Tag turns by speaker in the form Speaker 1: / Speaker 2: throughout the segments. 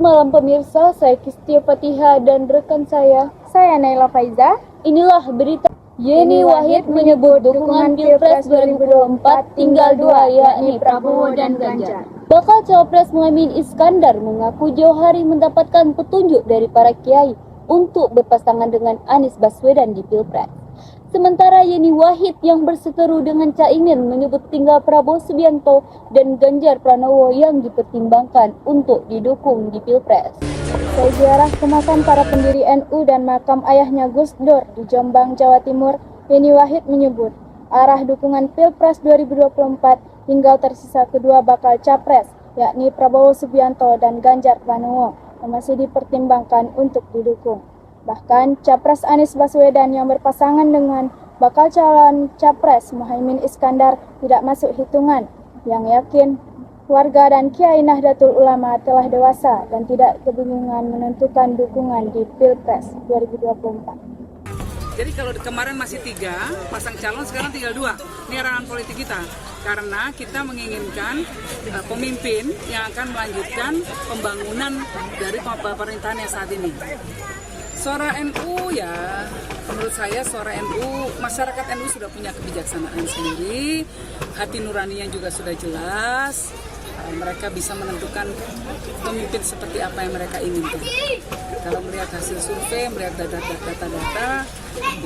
Speaker 1: malam pemirsa, saya Kistia Fatihah dan rekan saya Naila Faiza. Inilah berita. Yeni Wahid menyebut dukungan Pilpres 2024 tinggal dua, yakni Prabowo dan Ganjar. Bakal Cawapres Muhaimin Iskandar mengaku jauh hari mendapatkan petunjuk dari para kiai untuk berpasangan dengan Anies Baswedan di Pilpres. Sementara Yeni Wahid yang berseteru dengan Caimin menyebut tinggal Prabowo Subianto dan Ganjar Pranowo yang dipertimbangkan untuk didukung di Pilpres. Sejarah ke makam para pendiri NU dan makam ayahnya Gus Dur di Jombang, Jawa Timur, Yeni Wahid menyebut arah dukungan Pilpres 2024 tinggal tersisa kedua bakal capres, yakni Prabowo Subianto dan Ganjar Pranowo yang masih dipertimbangkan untuk didukung. Bahkan Capres Anies Baswedan yang berpasangan dengan bakal calon Capres Muhaimin Iskandar tidak masuk hitungan, yang yakin warga dan Kiai Nahdlatul Ulama telah dewasa dan tidak kebingungan menentukan dukungan di Pilpres 2024.
Speaker 2: Jadi kalau kemarin masih 3 pasang calon, sekarang tinggal 2. Ini arahan politik kita. Karena kita menginginkan pemimpin yang akan melanjutkan pembangunan dari pemerintahan yang saat ini. Suara NU ya, menurut saya suara NU, masyarakat NU sudah punya kebijaksanaan sendiri, hati nuraninya juga sudah jelas, mereka bisa menentukan pemimpin seperti apa yang mereka inginkan. Kalau melihat hasil survei, melihat data-data,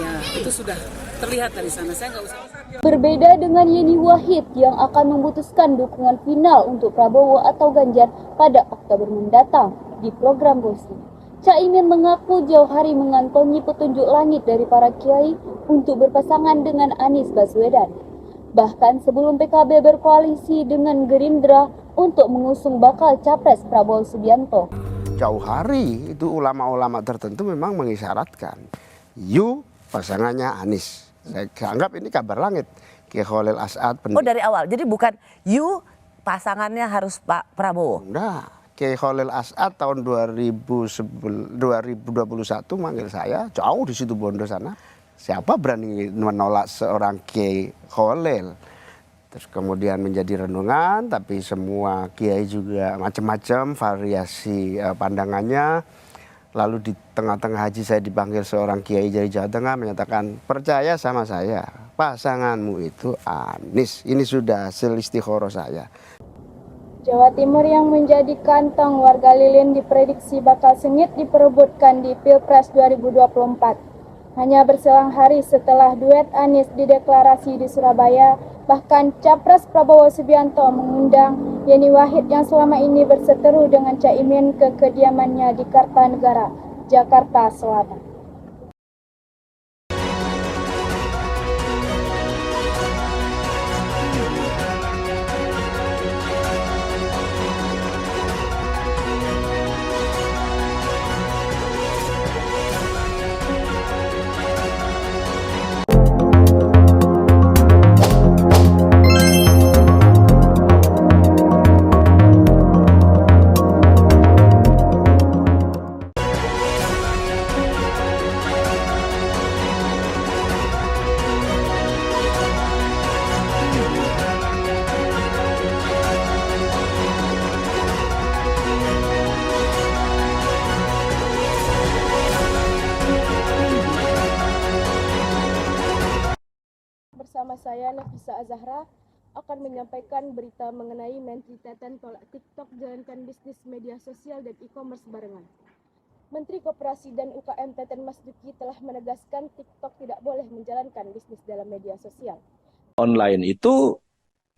Speaker 2: ya itu sudah terlihat dari sana. Saya nggak usah.
Speaker 1: Berbeda dengan Yeni Wahid yang akan memutuskan dukungan final untuk Prabowo atau Ganjar pada Oktober mendatang di program Bosi. Caimin mengaku jauh hari mengantongi petunjuk langit dari para kiai untuk berpasangan dengan Anies Baswedan. Bahkan sebelum PKB berkoalisi dengan Gerindra untuk mengusung bakal capres Prabowo Subianto.
Speaker 3: Jauh hari itu ulama-ulama tertentu memang mengisyaratkan, pasangannya Anies. Saya anggap ini kabar langit. Kiai Khalil As'ad.
Speaker 4: Oh dari awal, jadi bukan pasangannya harus Pak Prabowo?
Speaker 3: Enggak. Kiai Khalil As'ad tahun 2021 manggil saya, jauh di situ Bondo sana. Siapa berani menolak seorang Kiai Khalil? Terus kemudian menjadi renungan, tapi semua kiai juga macam-macam variasi pandangannya. Lalu di tengah-tengah haji saya dipanggil seorang kiai dari Jawa Tengah menyatakan, percaya sama saya, pasanganmu itu Anies. Ini sudah selistikhoro saya.
Speaker 1: Jawa Timur yang menjadi kantong warga lilin diprediksi bakal sengit diperebutkan di Pilpres 2024. Hanya berselang hari setelah duet Anies dideklarasi di Surabaya, bahkan Capres Prabowo Subianto mengundang Yeni Wahid yang selama ini berseteru dengan Caimin ke kediamannya di Kartanegara, Jakarta Selatan. Bersama saya Nafisa Azahra akan menyampaikan berita mengenai Menteri Teten tolak TikTok jalankan bisnis media sosial dan e-commerce barengan. Menteri Koperasi dan UKM Teten Mas Duki telah menegaskan TikTok tidak boleh menjalankan bisnis dalam media sosial.
Speaker 5: Online itu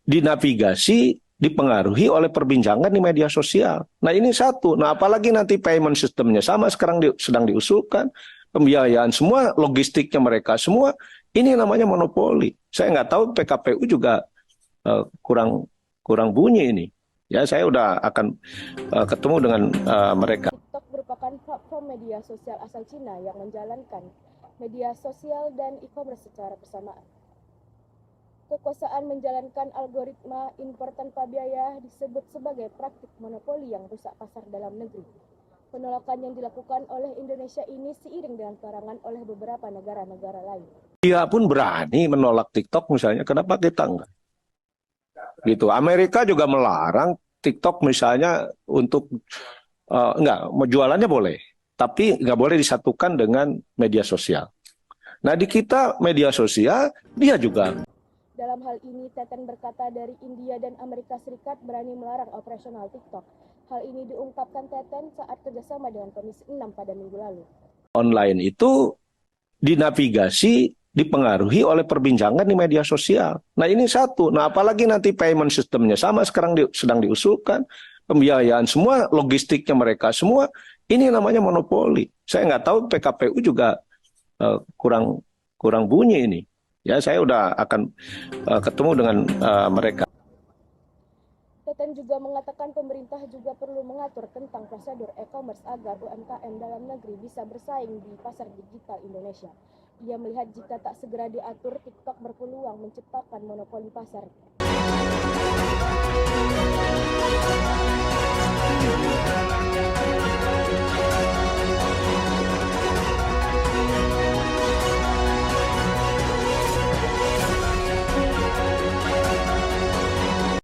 Speaker 5: dinavigasi, dipengaruhi oleh perbincangan di media sosial. Nah ini satu, nah apalagi nanti payment systemnya sama sekarang sedang diusulkan, pembiayaan semua, logistiknya mereka semua, ini namanya monopoli. Saya nggak tahu PKPU juga kurang bunyi ini. Ya saya udah akan ketemu dengan mereka.
Speaker 1: TikTok merupakan platform media sosial asal Cina yang menjalankan media sosial dan e-commerce secara bersamaan. Kekuasaan menjalankan algoritma impor tanpa biaya disebut sebagai praktik monopoli yang rusak pasar dalam negeri. Penolakan yang dilakukan oleh Indonesia ini seiring dengan larangan oleh beberapa negara-negara lain.
Speaker 5: Dia pun berani menolak TikTok misalnya, kenapa kita enggak? Gitu. Amerika juga melarang TikTok misalnya untuk Enggak, mau jualannya boleh, tapi nggak boleh disatukan dengan media sosial. Nah di kita media sosial dia juga.
Speaker 1: Dalam hal ini, Teten berkata dari India dan Amerika Serikat berani melarang operasional TikTok. Hal ini diungkapkan Teten saat kerjasama dengan Komisi 6 pada minggu lalu.
Speaker 5: Online itu dinavigasi, dipengaruhi oleh perbincangan di media sosial. Nah ini satu. Nah apalagi nanti payment sistemnya sama sekarang sedang diusulkan. Pembiayaan semua, logistiknya mereka semua. Ini namanya monopoli. Saya nggak tahu PKPU juga kurang bunyi ini. Ya saya udah akan ketemu dengan mereka.
Speaker 1: Teten juga mengatakan pemerintah juga perlu mengatur tentang prosedur e-commerce agar UMKM dalam negeri bisa bersaing di pasar digital Indonesia. Ia melihat jika tak segera diatur, TikTok berpeluang menciptakan monopoli pasar.